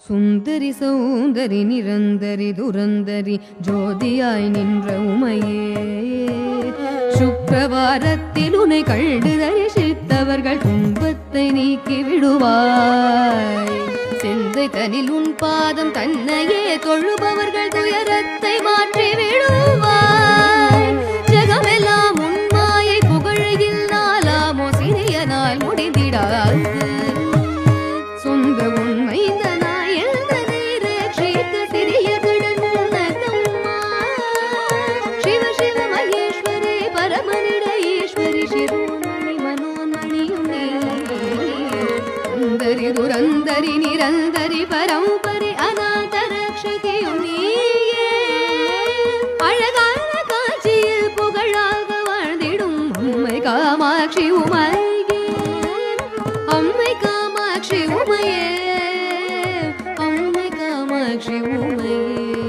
சுந்தரி சௌந்தரி நிரந்தரி துரந்தரி ஜோதியாய் நின்ற உமையே சுக்கிரவாரத்தில் உன்னை கண்டு தரிசித்தவர்கள் துன்பத்தை நீக்கி விடுவாய். சிந்தை தனில் உன் பாதம் தன்னையே தொழுபவர்கள் துயரத்தை மாற்றி விடுவாய். ஜெகமெல்லாம் உன் மாயை புகழையில் நாளாமோ சிறிய நாள் முடிந்திடாது. சொந்த உண்மை துரந்தரி நிரந்தரி பரம்பரி அநாத ரக்ஷகியும் நீயே. அழகான காட்சியில் புகழாக வாழ்ந்திடும் அம்மை காமாட்சி உமையே. அம்மை காமாட்சி உமையே. அம்மை காமாட்சி உமையே.